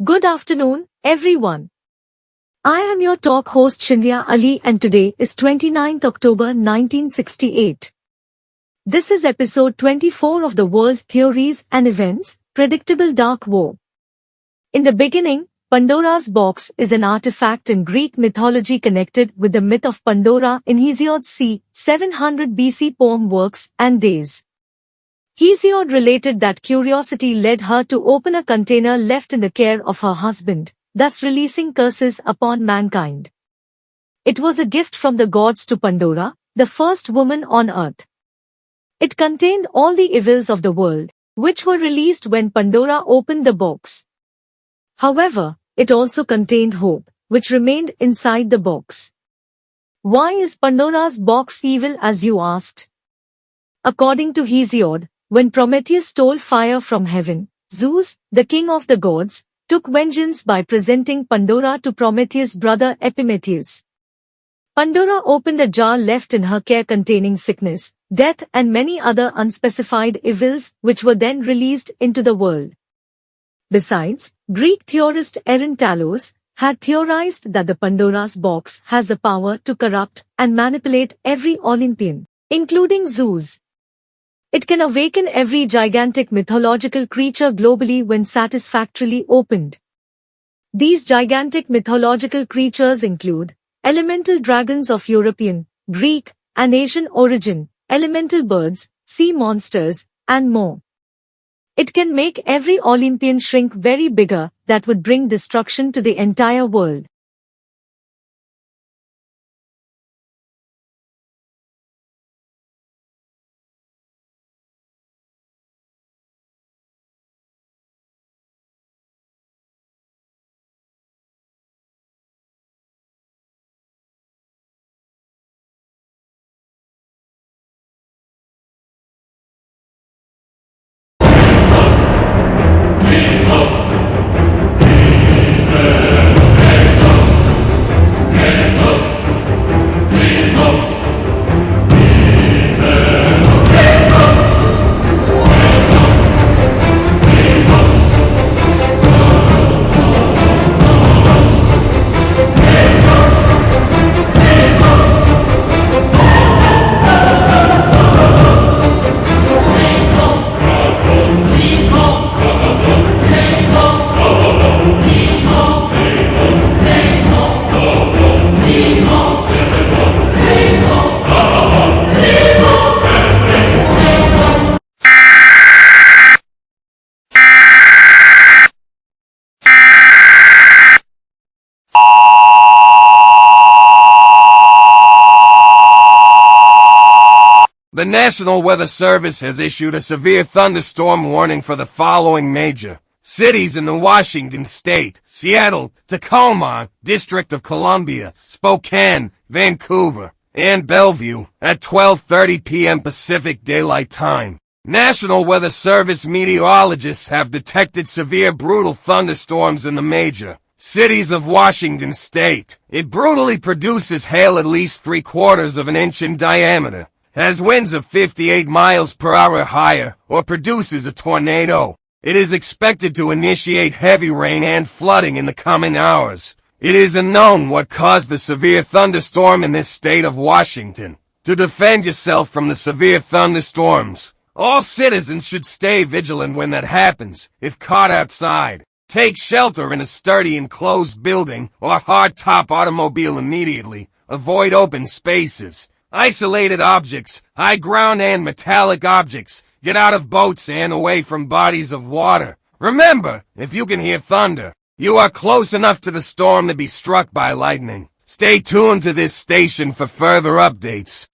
Good afternoon, everyone. I am your talk host Shinrya Ali and today is 29th October 1968. This is episode 24 of the World Theories and Events, Predictable Dark War. In the beginning, Pandora's box is an artifact in Greek mythology connected with the myth of Pandora in Hesiod's c. 700 BC poem Works and Days. Hesiod related that curiosity led her to open a container left in the care of her husband, thus releasing curses upon mankind. It was a gift from the gods to Pandora, the first woman on earth. It contained all the evils of the world, which were released when Pandora opened the box. However, it also contained hope, which remained inside the box. Why is Pandora's box evil, as you asked? According to Hesiod, when Prometheus stole fire from heaven, Zeus, the king of the gods, took vengeance by presenting Pandora to Prometheus' brother Epimetheus. Pandora opened a jar left in her care containing sickness, death and many other unspecified evils which were then released into the world. Besides, Greek theorist Erin Talos had theorized that the Pandora's box has the power to corrupt and manipulate every Olympian, including Zeus. It can awaken every gigantic mythological creature globally when satisfactorily opened. These gigantic mythological creatures include elemental dragons of European, Greek, and Asian origin, elemental birds, sea monsters, and more. It can make every Olympian shrink very bigger that would bring destruction to the entire world. The National Weather Service has issued a severe thunderstorm warning for the following major cities in the Washington State: Seattle, Tacoma, District of Columbia, Spokane, Vancouver, and Bellevue at 12:30 p.m. Pacific Daylight Time. National Weather Service meteorologists have detected severe brutal thunderstorms in the major cities of Washington State. It brutally produces hail at least 3/4 of an inch in diameter, has winds of 58 miles per hour or higher, or produces a tornado. It is expected to initiate heavy rain and flooding in the coming hours. It is unknown what caused the severe thunderstorm in this state of Washington. To defend yourself from the severe thunderstorms, all citizens should stay vigilant when that happens. If caught outside, take shelter in a sturdy enclosed building or hardtop automobile immediately. Avoid open spaces, isolated objects, high ground and metallic objects. Get out of boats and away from bodies of water. Remember, if you can hear thunder, you are close enough to the storm to be struck by lightning. Stay tuned to this station for further updates.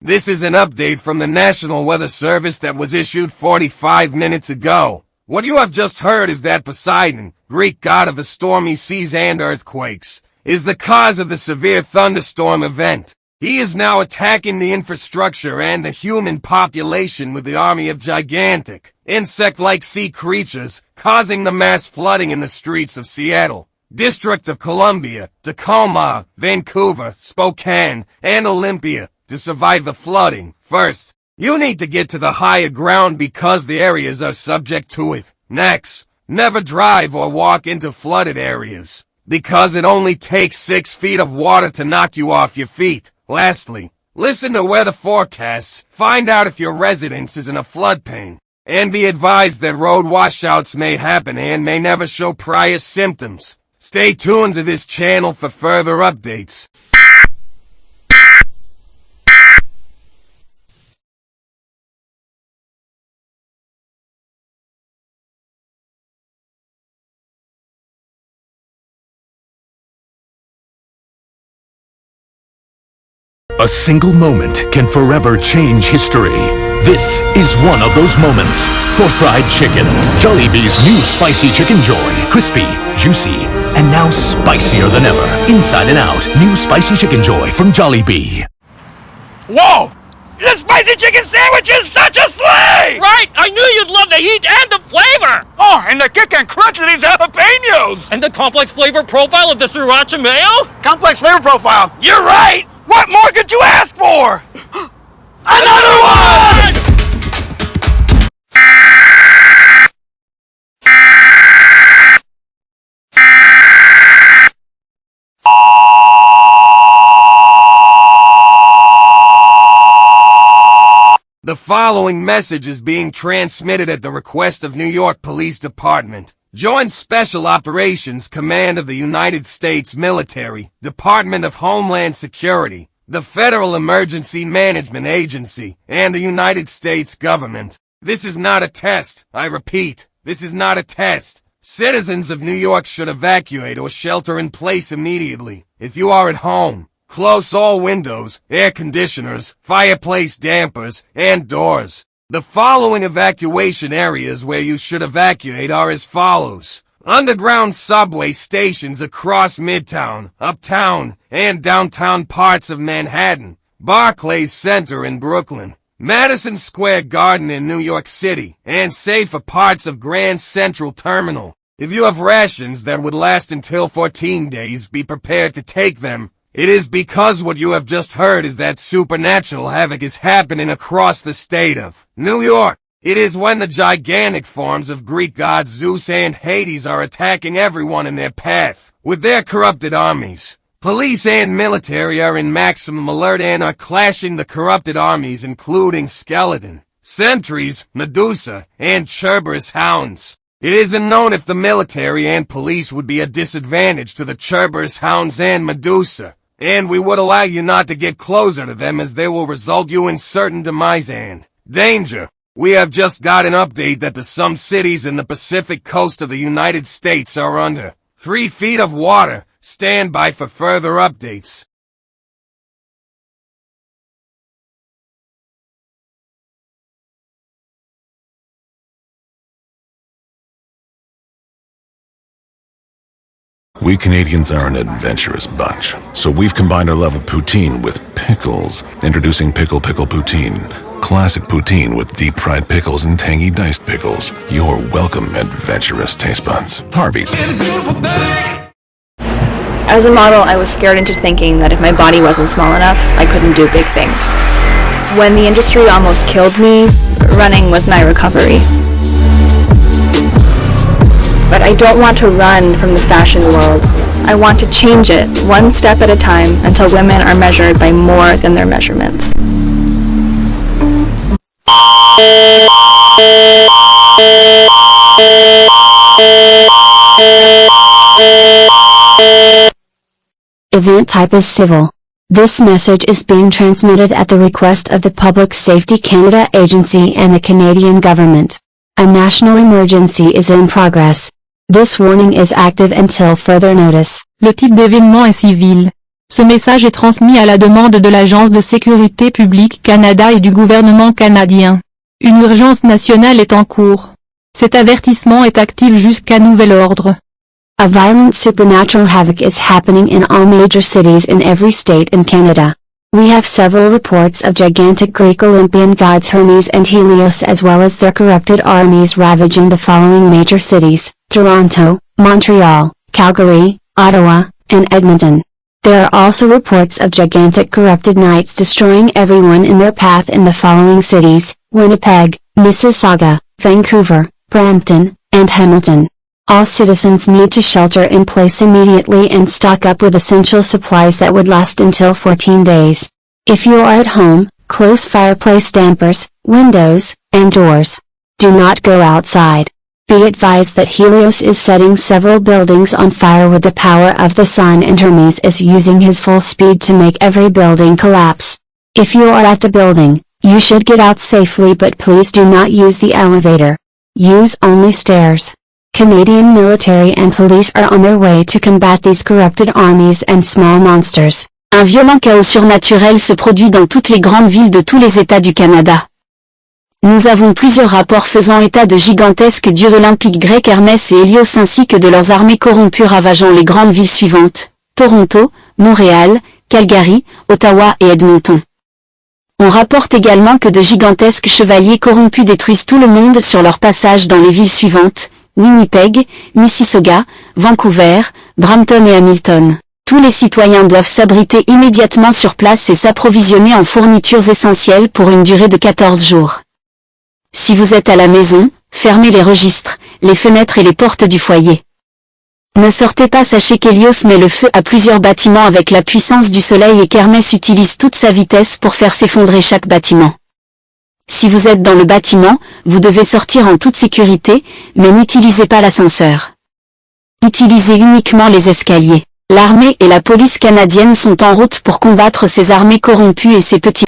This is an update from the National Weather Service that was issued 45 minutes ago. What you have just heard is that Poseidon, Greek god of the stormy seas and earthquakes, is the cause of the severe thunderstorm event. He is now attacking the infrastructure and the human population with the army of gigantic, insect-like sea creatures, causing the mass flooding in the streets of Seattle, District of Columbia, Tacoma, Vancouver, Spokane, and Olympia. To survive the flooding, first, you need to get to the higher ground because the areas are subject to it. Next, never drive or walk into flooded areas, because it only takes 6 feet of water to knock you off your feet. Lastly, listen to weather forecasts, find out if your residence is in a floodplain, and be advised that road washouts may happen and may never show prior symptoms. Stay tuned to this channel for further updates. A single moment can forever change history. This is one of those moments. For fried chicken, Jollibee's new spicy chicken joy. Crispy, juicy, and now spicier than ever. Inside and out, new spicy chicken joy from Jollibee. Whoa! The spicy chicken sandwich is such a slay! Right! I knew you'd love the heat and the flavor! Oh, and the kick and crunch of these jalapenos! And the complex flavor profile of the sriracha mayo? Complex flavor profile! You're right! What more could you ask for? Another one! The following message is being transmitted at the request of New York Police Department, Joint Special Operations Command of the United States Military, Department of Homeland Security, the Federal Emergency Management Agency, and the United States government. This is not a test. I repeat, this is not a test. Citizens of New York should evacuate or shelter in place immediately. If you are at home, close all windows, air conditioners, fireplace dampers, and doors. The following evacuation areas where you should evacuate are as follows. Underground subway stations across Midtown, Uptown, and downtown parts of Manhattan. Barclays Center in Brooklyn. Madison Square Garden in New York City, and safer parts of Grand Central Terminal. If you have rations that would last until 14 days, be prepared to take them. It is because what you have just heard is that supernatural havoc is happening across the state of New York. It is when the gigantic forms of Greek gods Zeus and Hades are attacking everyone in their path with their corrupted armies. Police and military are in maximum alert and are clashing the corrupted armies including skeleton, sentries, Medusa, and Cerberus hounds. It isn't known if the military and police would be a disadvantage to the Cerberus hounds and Medusa, and we would allow you not to get closer to them as they will result you in certain demise and danger. We have just got an update that some cities in the Pacific coast of the United States are under 3 feet of water. Stand by for further updates. We Canadians are an adventurous bunch, so we've combined our love of poutine with pickles. Introducing Pickle Poutine. Classic poutine with deep-fried pickles and tangy diced pickles. Your welcome, adventurous taste buds. Harvey's. As a model, I was scared into thinking that if my body wasn't small enough, I couldn't do big things. When the industry almost killed me, running was my recovery. But I don't want to run from the fashion world. I want to change it, one step at a time, until women are measured by more than their measurements. Event type is civil. This message is being transmitted at the request of the Public Safety Canada Agency and the Canadian Government. A national emergency is in progress. This warning is active until further notice. Le type d'événement est civil. Ce message est transmis à la demande de l'Agence de sécurité publique Canada et du gouvernement canadien. Une urgence nationale est en cours. Cet avertissement est actif jusqu'à nouvel ordre. A violent supernatural havoc is happening in all major cities in every state in Canada. We have several reports of gigantic Greek Olympian gods Hermes and Helios as well as their corrupted armies ravaging the following major cities: Toronto, Montreal, Calgary, Ottawa, and Edmonton. There are also reports of gigantic corrupted knights destroying everyone in their path in the following cities: Winnipeg, Mississauga, Vancouver, Brampton, and Hamilton. All citizens need to shelter in place immediately and stock up with essential supplies that would last until 14 days. If you are at home, close fireplace dampers, windows, and doors. Do not go outside. Be advised that Helios is setting several buildings on fire with the power of the sun and Hermes is using his full speed to make every building collapse. If you are at the building, you should get out safely, but please do not use the elevator. Use only stairs. Canadian military and police are on their way to combat these corrupted armies and small monsters. Un violent chaos surnaturel se produit dans toutes les grandes villes de tous les États du Canada. Nous avons plusieurs rapports faisant état de gigantesques dieux olympiques grecs Hermès et Hélios ainsi que de leurs armées corrompues ravageant les grandes villes suivantes: Toronto, Montréal, Calgary, Ottawa et Edmonton. On rapporte également que de gigantesques chevaliers corrompus détruisent tout le monde sur leur passage dans les villes suivantes: Winnipeg, Mississauga, Vancouver, Brampton et Hamilton. Tous les citoyens doivent s'abriter immédiatement sur place et s'approvisionner en fournitures essentielles pour une durée de 14 jours. Si vous êtes à la maison, fermez les registres, les fenêtres et les portes du foyer. Ne sortez pas, sachez qu'Hélios met le feu à plusieurs bâtiments avec la puissance du soleil et qu'Hermès utilise toute sa vitesse pour faire s'effondrer chaque bâtiment. Si vous êtes dans le bâtiment, vous devez sortir en toute sécurité, mais n'utilisez pas l'ascenseur. Utilisez uniquement les escaliers. L'armée et la police canadienne sont en route pour combattre ces armées corrompues et ces petits...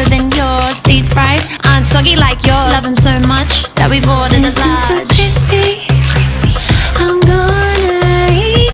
Than yours, these fries aren't soggy like yours. Love them so much that we've ordered a large. Crispy, crispy. I'm gonna eat.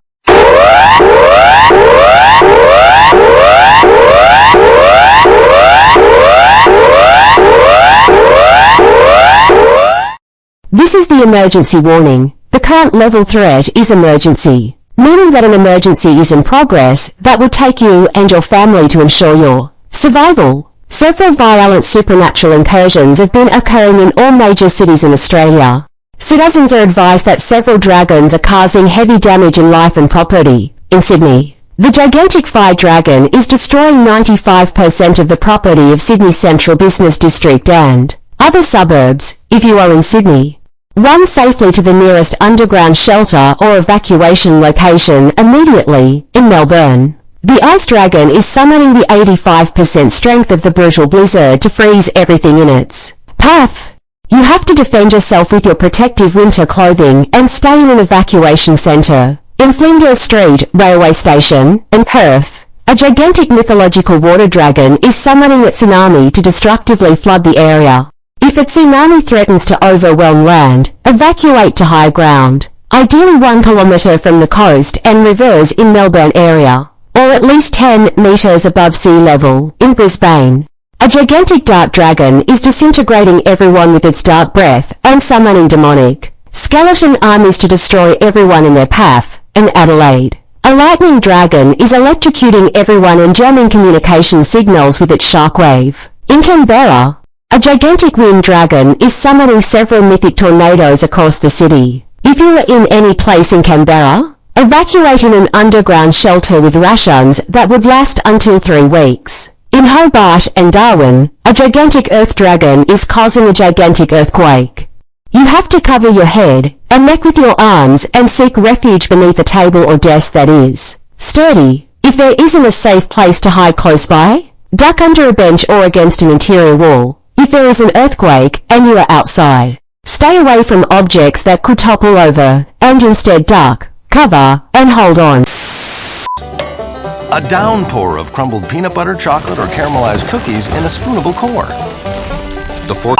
This is the emergency warning. The current level threat is emergency, meaning that an emergency is in progress that will take you and your family to ensure your survival. Several violent supernatural incursions have been occurring in all major cities in Australia. Citizens are advised that several dragons are causing heavy damage in life and property. In Sydney, the gigantic fire dragon is destroying 95% of the property of Sydney's central business district and other suburbs. If you are in Sydney, run safely to the nearest underground shelter or evacuation location immediately. In Melbourne, the ice dragon is summoning the 85% strength of the brutal blizzard to freeze everything in its path. You have to defend yourself with your protective winter clothing and stay in an evacuation centre. In Flinders Street, railway station, in Perth, a gigantic mythological water dragon is summoning a tsunami to destructively flood the area. If a tsunami threatens to overwhelm land, evacuate to high ground, ideally 1 kilometre from the coast and rivers in Melbourne area, or at least 10 metres above sea level. In Brisbane, a gigantic dark dragon is disintegrating everyone with its dark breath and summoning demonic skeleton armies to destroy everyone in their path. In Adelaide, a lightning dragon is electrocuting everyone and jamming communication signals with its shockwave. In Canberra, a gigantic wind dragon is summoning several mythic tornadoes across the city. If you are in any place in Canberra, evacuate in an underground shelter with rations that would last until 3 weeks. In Hobart and Darwin, a gigantic earth dragon is causing a gigantic earthquake. You have to cover your head and neck with your arms and seek refuge beneath a table or desk that is sturdy. If there isn't a safe place to hide close by, duck under a bench or against an interior wall. If there is an earthquake and you are outside, stay away from objects that could topple over and instead duck, cover, and hold on. A downpour of crumbled peanut butter, chocolate, or caramelized cookies in a spoonable core. The fork...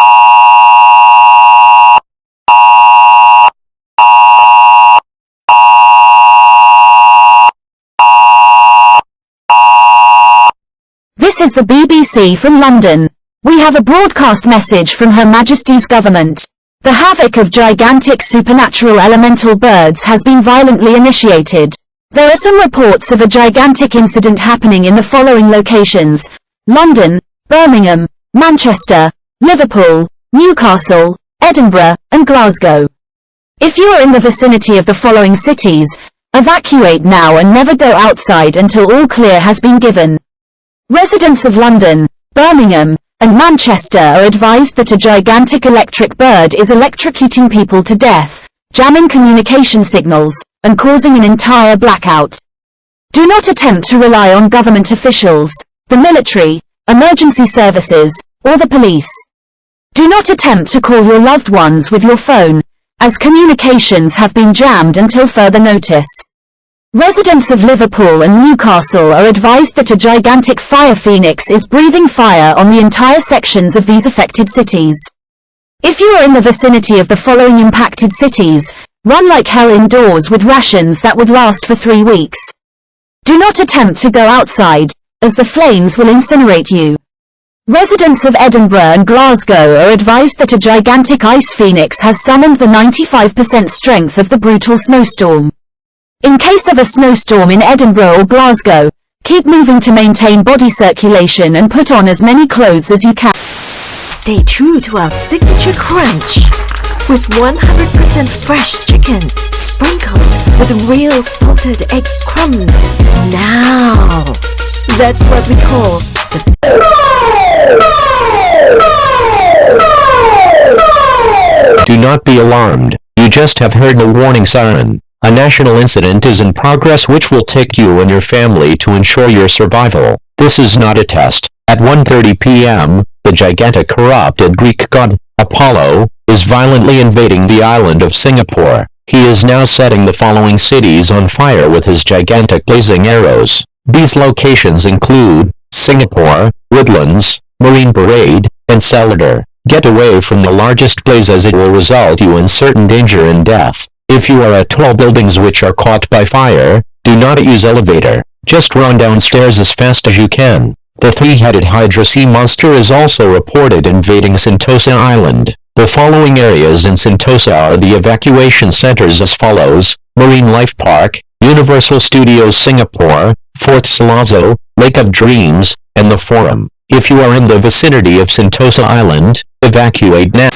This This is the BBC from London. We have a broadcast message from Her Majesty's government. The havoc of gigantic supernatural elemental birds has been violently initiated. There are some reports of a gigantic incident happening in the following locations: London, Birmingham, Manchester, Liverpool, Newcastle, Edinburgh, and Glasgow. If you are in the vicinity of the following cities, evacuate now and never go outside until all clear has been given. Residents of London, Birmingham, and Manchester are advised that a gigantic electric bird is electrocuting people to death, jamming communication signals, and causing an entire blackout. Do not attempt to rely on government officials, the military, emergency services, or the police. Do not attempt to call your loved ones with your phone, as communications have been jammed until further notice. Residents of Liverpool and Newcastle are advised that a gigantic fire phoenix is breathing fire on the entire sections of these affected cities. If you are in the vicinity of the following impacted cities, run like hell indoors with rations that would last for 3 weeks. Do not attempt to go outside, as the flames will incinerate you. Residents of Edinburgh and Glasgow are advised that a gigantic ice phoenix has summoned the 95% strength of the brutal snowstorm. In case of a snowstorm in Edinburgh or Glasgow, keep moving to maintain body circulation and put on as many clothes as you can. Stay true to our signature crunch with 100% fresh chicken sprinkled with real salted egg crumbs. Now, that's what we call Do not be alarmed. You just have heard the warning siren. A national incident is in progress which will take you and your family to ensure your survival. This is not a test. At 1:30 p.m., the gigantic corrupted Greek god, Apollo, is violently invading the island of Singapore. He is now setting the following cities on fire with his gigantic blazing arrows. These locations include Singapore, Woodlands, Marine Parade, and Celador. Get away from the largest blaze as it will result you in certain danger and death. If you are at tall buildings which are caught by fire, do not use elevator. Just run downstairs as fast as you can. The three-headed Hydra sea monster is also reported invading Sentosa Island. The following areas in Sentosa are the evacuation centers as follows: Marine Life Park, Universal Studios Singapore, Fort Salazzo, Lake of Dreams, and the Forum. If you are in the vicinity of Sentosa Island, evacuate now.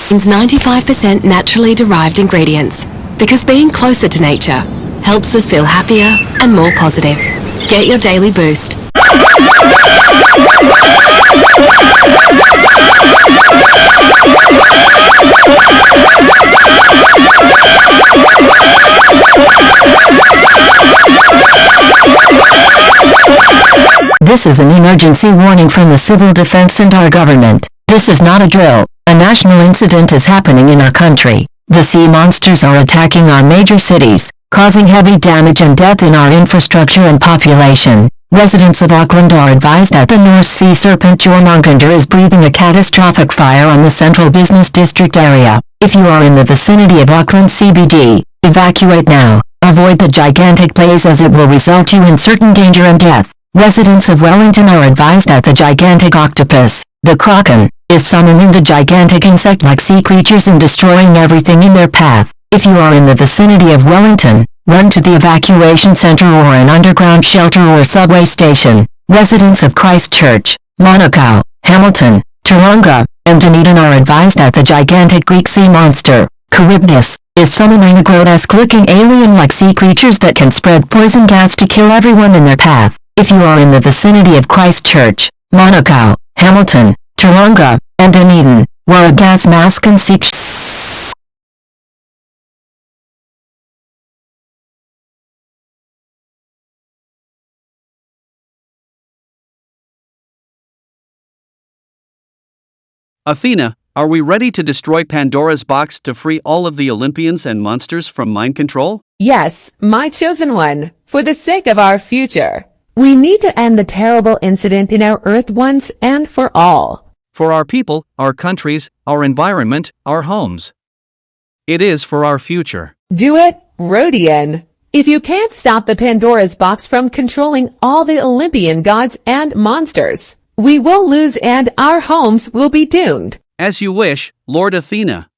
95% naturally derived ingredients, because being closer to nature helps us feel happier and more positive. Get your daily boost. This is an emergency warning from the Civil Defense and our government. This is not a drill. A national incident is happening in our country. The sea monsters are attacking our major cities, causing heavy damage and death in our infrastructure and population. Residents of Auckland are advised that the North Sea serpent Jormungandr is breathing a catastrophic fire on the central business district area. If you are in the vicinity of Auckland CBD, evacuate now. Avoid the gigantic blaze as it will result you in certain danger and death. Residents of Wellington are advised that the gigantic octopus, the kraken, is summoning the gigantic insect-like sea creatures and destroying everything in their path. If you are in the vicinity of Wellington, run to the evacuation center or an underground shelter or subway station. Residents of Christchurch, Monaco, Hamilton, Taronga, and Dunedin are advised that the gigantic Greek sea monster, Charybdis, is summoning a grotesque-looking alien-like sea creatures that can spread poison gas to kill everyone in their path. If you are in the vicinity of Christchurch, Monaco, Hamilton, Taronga, and Dunedin, wear a gas mask and seek Athena, are we ready to destroy Pandora's box to free all of the Olympians and monsters from mind control? Yes, my chosen one, for the sake of our future. We need to end the terrible incident in our Earth once and for all. For our people, our countries, our environment, our homes. It is for our future. Do it, Rhodian. If you can't stop the Pandora's box from controlling all the Olympian gods and monsters, we will lose and our homes will be doomed. As you wish, Lord Athena.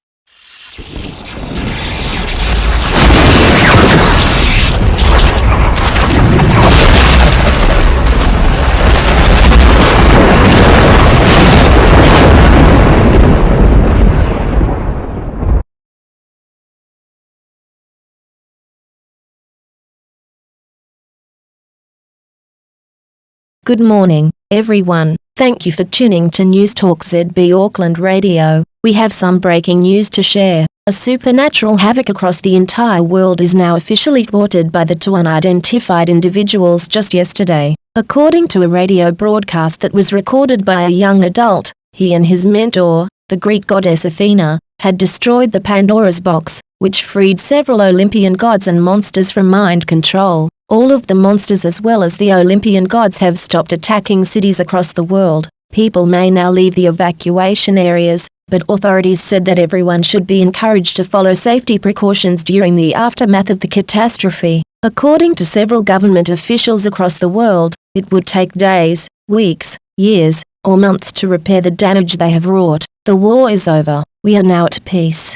Good morning, everyone. Thank you for tuning to News Talk ZB Auckland Radio. We have some breaking news to share. A supernatural havoc across the entire world is now officially thwarted by the two unidentified individuals just yesterday. According to a radio broadcast that was recorded by a young adult, he and his mentor, the Greek goddess Athena, had destroyed the Pandora's box, which freed several Olympian gods and monsters from mind control. All of the monsters as well as the Olympian gods have stopped attacking cities across the world. People may now leave the evacuation areas, but authorities said that everyone should be encouraged to follow safety precautions during the aftermath of the catastrophe. According to several government officials across the world, it would take days, weeks, years, or months to repair the damage they have wrought. The war is over. We are now at peace.